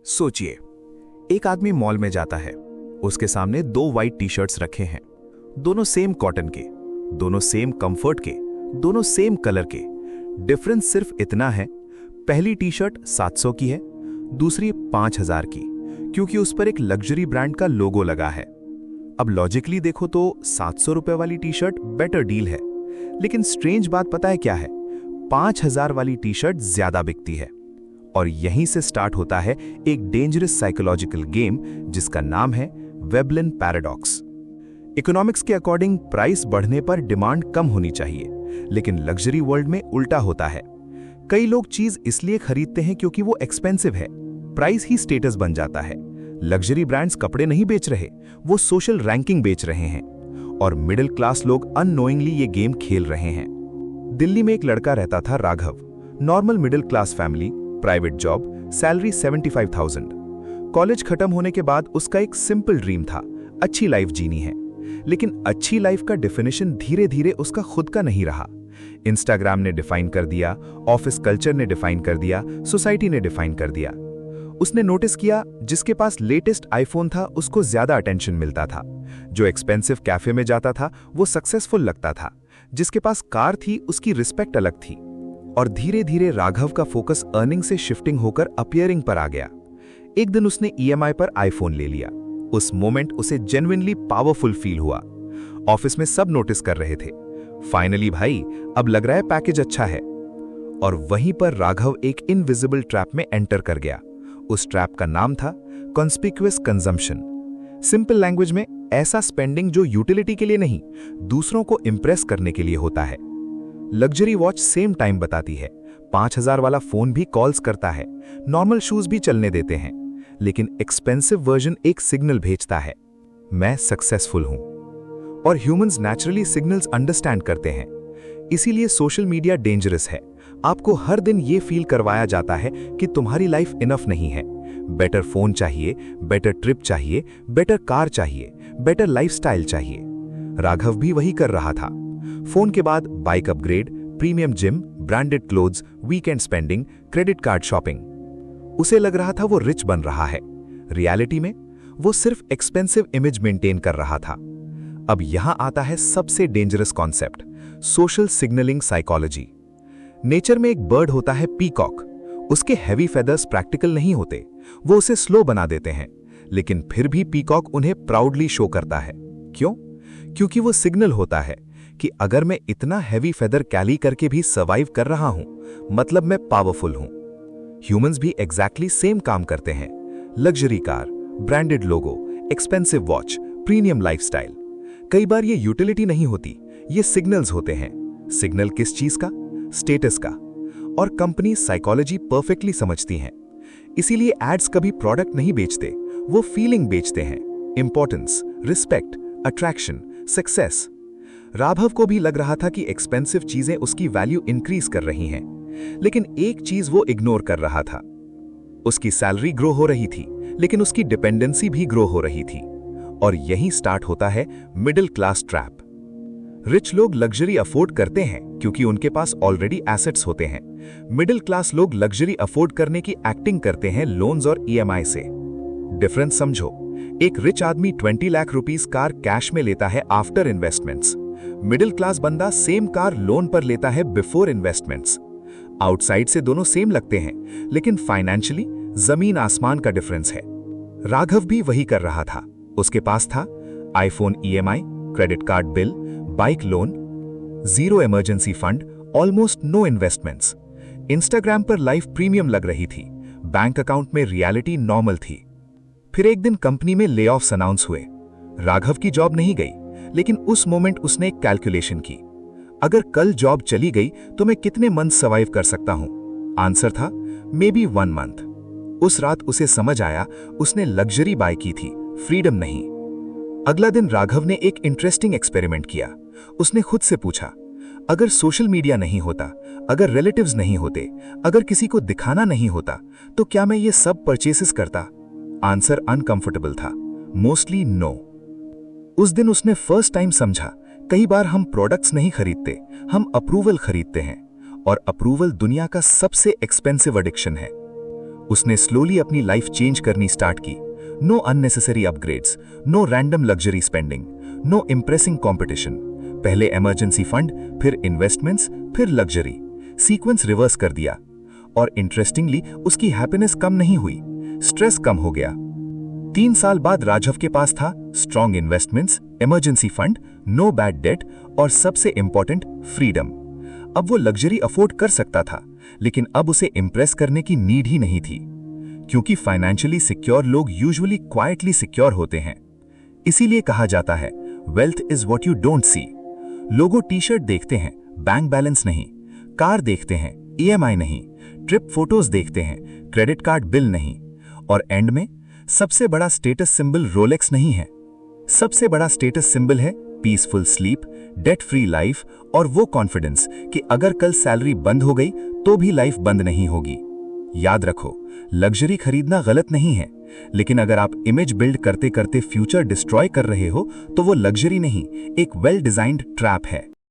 सोचिए, एक आदमी मॉल में जाता है। उसके सामने दो वाइट टी शर्ट्स रखे हैं। दोनों सेम कॉटन के, दोनों सेम कंफर्ट के, दोनों सेम कलर के। डिफरेंस सिर्फ इतना है, पहली टी शर्ट 700 की है, दूसरी 5000 की, क्योंकि उस पर एक लग्जरी ब्रांड का लोगो लगा है। अब लॉजिकली देखो तो 700 रुपए वाली टी शर्ट बेटर डील है, लेकिन स्ट्रेंज बात पता है क्या है? 5000 वाली टी शर्ट ज्यादा बिकती है। और यहीं से स्टार्ट होता है एक डेंजरस साइकोलॉजिकल गेम जिसका नाम है वेबलिन पैराडॉक्स। इकोनॉमिक्स के अकॉर्डिंग प्राइस बढ़ने पर डिमांड कम होनी चाहिए, लेकिन लग्जरी वर्ल्ड में उल्टा होता है। कई लोग चीज इसलिए खरीदते हैं क्योंकि वो एक्सपेंसिव है, प्राइस ही स्टेटस बन जाता है। लग्जरी ब्रांड्स कपड़े नहीं बेच रहे, वो सोशल रैंकिंग बेच रहे हैं। और मिडिल क्लास लोग अननोइंगली ये गेम खेल रहे हैं। दिल्ली में एक लड़का रहता था, Raghav. Normal middle class family, private job, salary 75,000। College खत्म होने के बाद उसका एक सिंपल ड्रीम था, अच्छी लाइफ जीनी है। लेकिन अच्छी लाइफ का डेफिनेशन धीरे धीरे उसका खुद का नहीं रहा। इंस्टाग्राम ने डिफाइन कर दिया, ऑफिस कल्चर ने डिफाइन कर दिया, सोसाइटी ने डिफाइन कर दिया। उसने नोटिस किया, जिसके पास लेटेस्ट आईफोन था उसको ज्यादा अटेंशन मिलता था, जो एक्सपेंसिव कैफे में जाता था वो सक्सेसफुल लगता था, जिसके पास कार थी उसकी रिस्पेक्ट अलग थी। और धीरे धीरे राघव का फोकस अर्निंग से शिफ्टिंग होकर अपीयरिंग पर आ गया। एक दिन उसने ईएमआई पर आईफोन ले लिया। उस मोमेंट उसे जेन्युइनली पावरफुल फील हुआ। ऑफिस में सब नोटिस कर रहे थे। फाइनली भाई, अब लग रहा है पैकेज अच्छा है। और वहीं पर राघव एक इनविजिबल ट्रैप में एंटर कर गया। उस ट्रैप का नाम था कॉन्स्पिक्यूअस कंजम्पशन। सिंपल लैंग्वेज में ऐसा स्पेंडिंग जो यूटिलिटी के लिए नहीं, दूसरों को इंप्रेस करने के लिए होता है। लग्जरी वॉच सेम टाइम बताती है, 5000 वाला फोन भी कॉल्स करता है, नॉर्मल शूज भी चलने देते हैं, लेकिन एक्सपेंसिव वर्जन एक सिग्नल भेजता है, मैं सक्सेसफुल हूं। और ह्यूमंस नेचुरली सिग्नल्स अंडरस्टैंड करते हैं। इसीलिए सोशल मीडिया डेंजरस है। आपको हर दिन ये फील करवाया जाता है कि तुम्हारी लाइफ इनफ नहीं है, बेटर फोन चाहिए, बेटर ट्रिप चाहिए, बेटर कार चाहिए, बेटर लाइफस्टाइल चाहिए। राघव भी वही कर रहा था। फोन के बाद bike upgrade, premium gym, branded clothes, weekend spending, credit card shopping. उसे लग रहा था वो रिच बन रहा है। रियलिटी में वो सिर्फ एक्सपेंसिव इमेज मेंटेन कर रहा था। अब यहां आता है सबसे dangerous concept, social signalling psychology. Nature में एक बर्ड होता है पीकॉक। उसके हैवी फेदर्स प्रैक्टिकल नहीं होते, वो उसे स्लो बना देते हैं, लेकिन फिर भी पीकॉक उन्हें प्राउडली शो करता है। क्यों? क्योंकि वो सिग्नल होता है कि अगर मैं इतना हैवी फेदर कैली करके भी सर्वाइव कर रहा हूं, मतलब मैं पावरफुल हूं। ह्यूमंस भी एग्जैक्टली सेम काम करते हैं। लग्जरी कार, ब्रांडेड लोगो, एक्सपेंसिव वॉच, प्रीमियम लाइफस्टाइल। कई बार ये यूटिलिटी नहीं होती, ये सिग्नल्स होते हैं। सिग्नल किस चीज का? स्टेटस का। और कंपनी साइकोलॉजी परफेक्टली समझती हैं। इसीलिए एड्स कभी प्रोडक्ट नहीं बेचते, वो फीलिंग बेचते हैं। Importance, respect, attraction, success. Raghav को भी लग रहा था कि एक्सपेंसिव चीजें उसकी वैल्यू इंक्रीज कर रही हैं, लेकिन एक चीज वो इग्नोर कर रहा था। उसकी सैलरी ग्रो हो रही थी, लेकिन उसकी डिपेंडेंसी भी ग्रो हो रही थी। और यहीं स्टार्ट होता है मिडिल क्लास ट्रैप। रिच लोग लग्जरी अफोर्ड करते हैं क्योंकि उनके पास ऑलरेडी एसेट्स होते हैं। मिडिल क्लास लोग लग्जरी अफोर्ड करने की एक्टिंग करते हैं लोन्स और ईएमआई से। डिफरेंस समझो, एक रिच आदमी 20 लाख रुपीस कार कैश में लेता है आफ्टर इन्वेस्टमेंट्स। मिडिल क्लास बंदा सेम कार लोन पर लेता है बिफोर इन्वेस्टमेंट्स। आउटसाइड से दोनों सेम लगते हैं, लेकिन फाइनेंशियली जमीन आसमान का डिफरेंस है। राघव भी वही कर रहा था। उसके पास था iPhone EMI, credit card bill, bike loan, zero emergency fund, almost no investments. Instagram पर लाइफ प्रीमियम लग रही थी, बैंक अकाउंट में रियलिटी नॉर्मल थी। फिर एक दिन कंपनी में ले ऑफ्स अनाउंस हुए। राघव की जॉब नहीं गई, लेकिन उस मोमेंट उसने एक कैलकुलेशन की। अगर कल जॉब चली गई तो मैं कितने मंथ सर्वाइव कर सकता हूं? आंसर था मे बी 1 मंथ। उस रात उसे समझ आया, उसने लग्जरी बाय की थी, फ्रीडम नहीं। अगला दिन राघव ने एक इंटरेस्टिंग एक्सपेरिमेंट किया। उसने खुद से पूछा, अगर सोशल मीडिया नहीं होता, अगर रिलेटिव्स नहीं होते, अगर किसी को दिखाना नहीं होता, तो क्या मैं ये सब परचेसेस करता? आंसर अनकंफर्टेबल था, मोस्टली नो। उस दिन उसने फर्स्ट टाइम समझा, कई बार हम प्रोडक्ट्स नहीं खरीदते, हम अप्रूवल खरीदते हैं। और अप्रूवल दुनिया का सबसे एक्सपेंसिव एडिक्शन है। उसने स्लोली अपनी लाइफ चेंज करनी स्टार्ट की। No unnecessary upgrades, no random luxury spending, no impressing competition. पहले इमरजेंसी फंड, फिर इन्वेस्टमेंट्स, फिर लग्जरी। सीक्वेंस रिवर्स कर दिया। और इंटरेस्टिंगली उसकी हैप्पीनेस कम नहीं हुई, स्ट्रेस कम हो गया। 3 साल बाद राघव के पास था strong investments, emergency fund, no bad debt और सबसे इंपॉर्टेंट फ्रीडम। अब वो लग्जरी अफोर्ड कर सकता था, लेकिन अब उसे इंप्रेस करने की नीड ही नहीं थी, क्योंकि फाइनेंशियली सिक्योर लोग यूजुअली क्वाइटली सिक्योर होते हैं। इसीलिए कहा जाता है wealth is what you don't see. लोगों टी-शर्ट देखते हैं, बैंक बैलेंस नहीं। कार देखते हैं, ईएमआई नहीं। ट्रिप फोटोज देखते हैं, क्रेडिट कार्ड बिल नहीं। और एंड में सबसे बड़ा स्टेटस सिंबल रोलेक्स नहीं है। सबसे बड़ा स्टेटस सिंबल है peaceful sleep, debt free life और वो कॉन्फिडेंस कि अगर कल सैलरी बंद हो गई तो भी लाइफ बंद नहीं होगी। याद रखो, लग्जरी खरीदना गलत नहीं है, लेकिन अगर आप इमेज बिल्ड करते करते फ्यूचर डिस्ट्रॉय कर रहे हो तो वो लग्जरी नहीं, एक वेल डिजाइंड ट्रैप है।